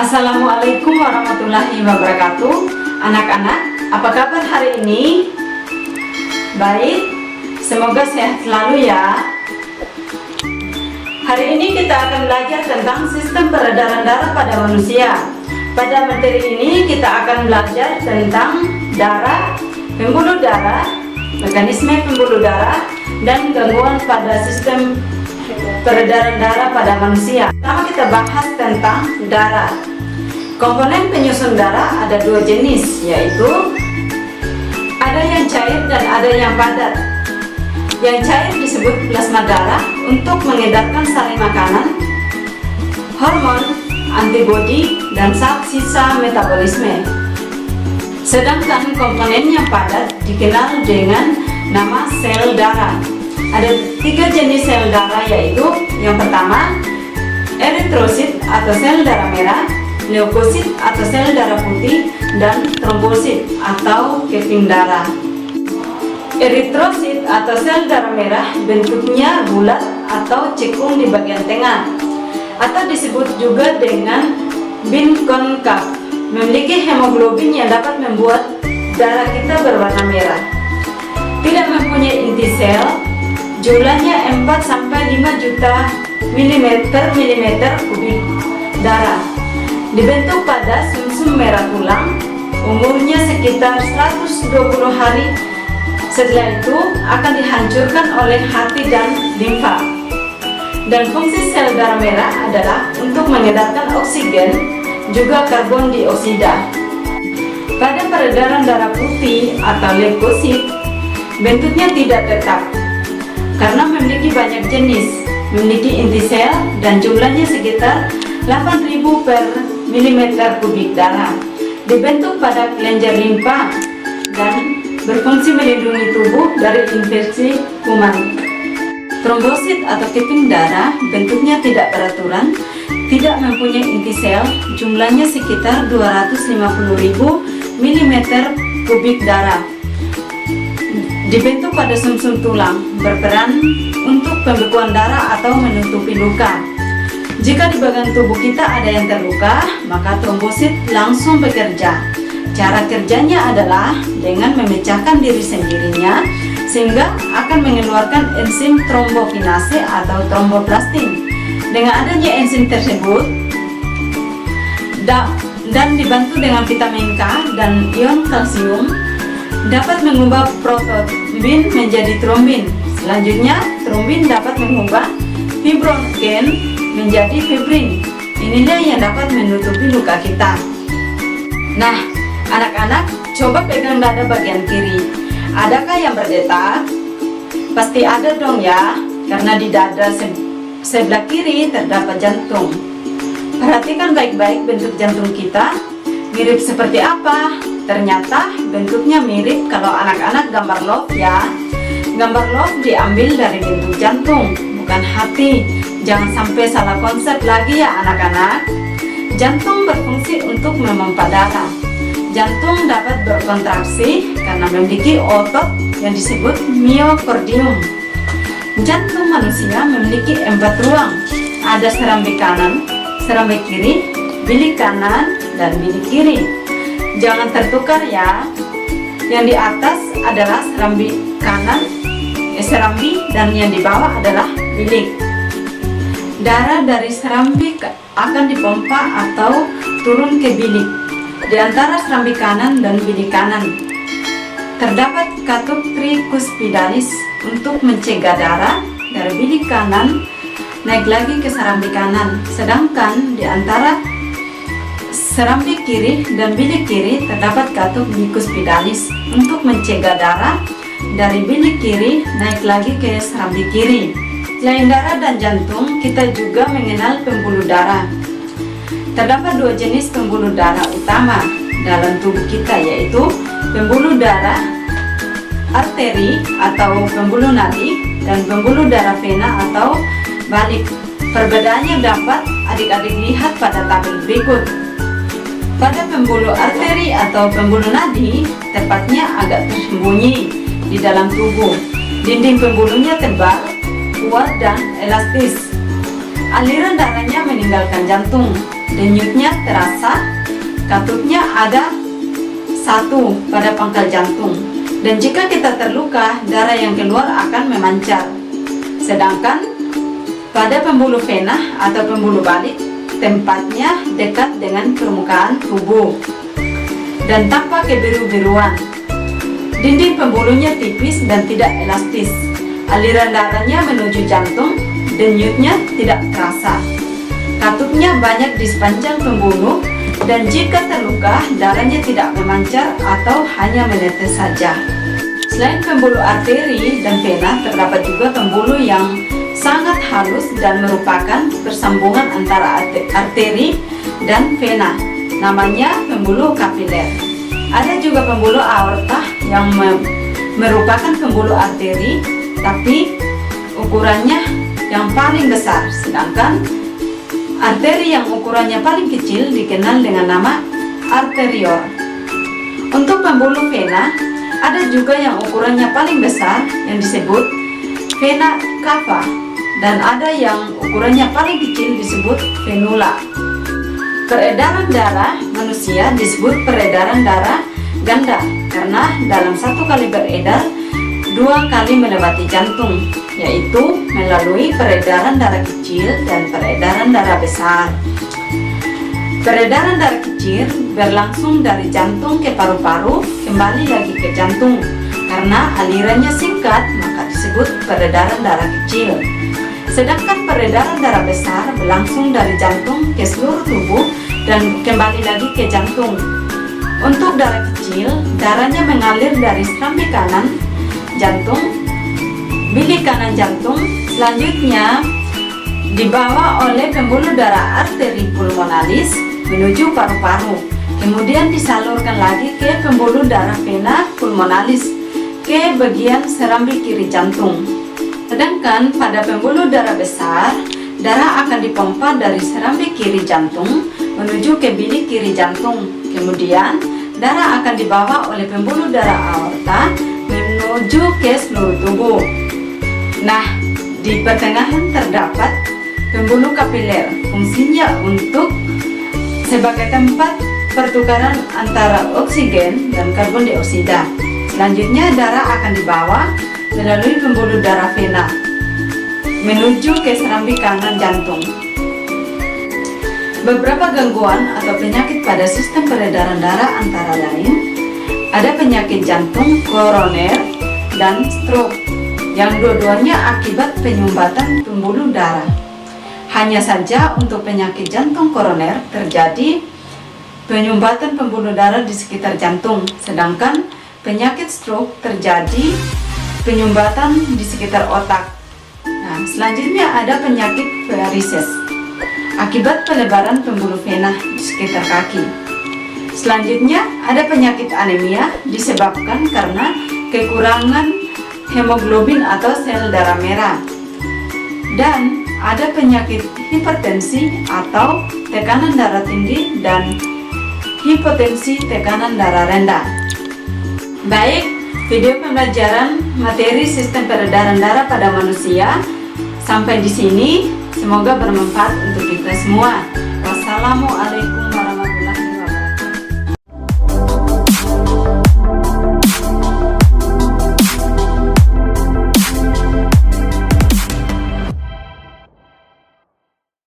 Assalamualaikum warahmatullahi wabarakatuh. Anak-anak, apa kabar hari ini? Baik, semoga sehat selalu ya. Hari ini kita akan belajar tentang sistem peredaran darah pada manusia. Pada materi ini kita akan belajar tentang darah, pembuluh darah, mekanisme pembuluh darah, dan gangguan pada sistem peredaran darah pada manusia. Pertama kita bahas tentang darah. Komponen penyusun darah ada dua jenis, yaitu ada yang cair dan ada yang padat. Yang cair disebut plasma darah untuk mengedarkan sari makanan, hormon, antibodi, dan zat sisa metabolisme. Sedangkan komponen yang padat dikenal dengan nama sel darah. Ada tiga jenis sel darah, yaitu yang pertama eritrosit atau sel darah merah, leukosit atau sel darah putih, dan trombosit atau keping darah. Eritrosit atau sel darah merah bentuknya bulat atau cekung di bagian tengah, atau disebut juga dengan bin konkav. Memiliki hemoglobin yang dapat membuat darah kita berwarna merah. Tidak mempunyai inti sel, jumlahnya 4-5 juta milimeter kubik darah. Dibentuk pada sumsum merah tulang, umurnya sekitar 120 hari. Setelah itu akan dihancurkan oleh hati dan limfa. Dan fungsi sel darah merah adalah untuk mengedarkan oksigen, juga karbon dioksida. Pada peredaran darah putih atau leukosit, bentuknya tidak tetap karena memiliki banyak jenis, memiliki inti sel dan jumlahnya sekitar 8.000 per milimeter kubik darah. Dibentuk pada kelenjar limfa dan berfungsi melindungi tubuh dari infeksi kuman. Trombosit atau keping darah bentuknya tidak beraturan, tidak mempunyai inti sel, jumlahnya sekitar 250.000 milimeter kubik darah. Dibentuk pada sumsum tulang, berperan untuk pembekuan darah atau menutupi luka. Jika di bagian tubuh kita ada yang terluka, maka trombosit langsung bekerja. Cara kerjanya adalah dengan memecahkan diri sendirinya, sehingga akan mengeluarkan enzim trombokinase atau tromboplastin. Dengan adanya enzim tersebut dan dibantu dengan vitamin K dan ion kalsium, dapat mengubah protombin menjadi trombin. Selanjutnya, trombin dapat mengubah fibrogen menjadi fibrin. Inilah yang dapat menutupi luka kita. Nah, anak-anak, coba pegang dada bagian kiri. Adakah yang berdetak? Pasti ada dong ya, karena di dada sebelah kiri terdapat jantung. Perhatikan baik-baik bentuk jantung kita. Mirip seperti apa? Ternyata bentuknya mirip kalau anak-anak gambar love ya. Gambar love diambil dari bentuk jantung, bukan hati. Jangan sampai salah konsep lagi ya anak-anak. Jantung berfungsi untuk memompa darah. Jantung dapat berkontraksi karena memiliki otot yang disebut miokardium. Jantung manusia memiliki 4 ruang. Ada serambi kanan, serambi kiri, bilik kanan, dan bilik kiri. Jangan tertukar ya. Yang di atas adalah serambi kanan, serambi, dan yang di bawah adalah bilik. Darah dari serambi akan dipompa atau turun ke bilik. Di antara serambi kanan dan bilik kanan terdapat katup tricuspidalis untuk mencegah darah dari bilik kanan naik lagi ke serambi kanan. Sedangkan di antara serambi kiri dan bilik kiri terdapat katup bicuspidalis untuk mencegah darah dari bilik kiri naik lagi ke serambi kiri. Selain darah dan jantung, kita juga mengenal pembuluh darah. Terdapat 2 jenis pembuluh darah utama dalam tubuh kita, yaitu pembuluh darah arteri atau pembuluh nadi dan pembuluh darah vena atau balik. Perbedaannya dapat adik-adik lihat pada tabel berikut. Pada pembuluh arteri atau pembuluh nadi, tepatnya agak tersembunyi di dalam tubuh. Dinding pembuluhnya tebal, kuat, dan elastis. Aliran darahnya meninggalkan jantung. denyutnya terasa, katutnya ada satu pada pangkal jantung, dan jika kita terluka, darah yang keluar akan memancar. Sedangkan pada pembuluh vena atau pembuluh balik, tempatnya dekat dengan permukaan tubuh dan tampak kebiru-biruan. Dinding pembuluhnya tipis dan tidak elastis. Aliran darahnya menuju jantung, denyutnya tidak terasa. Katutnya banyak di sepanjang pembuluh, dan jika terluka, darahnya tidak memancar atau hanya menetes saja. Selain pembuluh arteri dan vena, terdapat juga pembuluh yang sangat halus dan merupakan persambungan antara arteri dan vena. Namanya pembuluh kapiler. Ada juga pembuluh aorta yang merupakan pembuluh arteri, tapi ukurannya yang paling besar, sedangkan arteri yang ukurannya paling kecil dikenal dengan nama arterior. Untuk pembuluh vena, ada juga yang ukurannya paling besar yang disebut vena cava, dan ada yang ukurannya paling kecil disebut venula. Peredaran darah manusia disebut peredaran darah ganda karena dalam satu kali beredar, 2 kali melewati jantung, yaitu melalui peredaran darah kecil dan peredaran darah besar. Peredaran darah kecil berlangsung dari jantung ke paru-paru, kembali lagi ke jantung. Karena alirannya singkat, maka disebut peredaran darah kecil. Sedangkan peredaran darah besar berlangsung dari jantung ke seluruh tubuh dan kembali lagi ke jantung. Untuk darah kecil, darahnya mengalir dari serambi kanan jantung, bilik kanan jantung, selanjutnya dibawa oleh pembuluh darah arteri pulmonalis menuju paru-paru, kemudian disalurkan lagi ke pembuluh darah vena pulmonalis ke bagian serambi kiri jantung. Sedangkan pada pembuluh darah besar, darah akan dipompa dari serambi kiri jantung menuju ke bilik kiri jantung, kemudian darah akan dibawa oleh pembuluh darah aorta menuju ke seluruh tubuh. Nah, di pertengahan terdapat pembuluh kapiler, fungsinya untuk sebagai tempat pertukaran antara oksigen dan karbon dioksida. Selanjutnya darah akan dibawa melalui pembuluh darah vena menuju ke serambi kanan jantung. Beberapa gangguan atau penyakit pada sistem peredaran darah antara lain ada penyakit jantung koroner dan stroke, yang dua-duanya akibat penyumbatan pembuluh darah. Hanya saja untuk penyakit jantung koroner terjadi penyumbatan pembuluh darah di sekitar jantung, sedangkan penyakit stroke terjadi penyumbatan di sekitar otak. Nah, selanjutnya ada penyakit varises akibat pelebaran pembuluh vena di sekitar kaki. Selanjutnya ada penyakit anemia disebabkan karena kekurangan hemoglobin atau sel darah merah. Dan ada penyakit hipertensi atau tekanan darah tinggi dan hipotensi tekanan darah rendah. Baik, video pembelajaran materi sistem peredaran darah pada manusia sampai di sini. Semoga bermanfaat untuk kita semua. Wassalamualaikum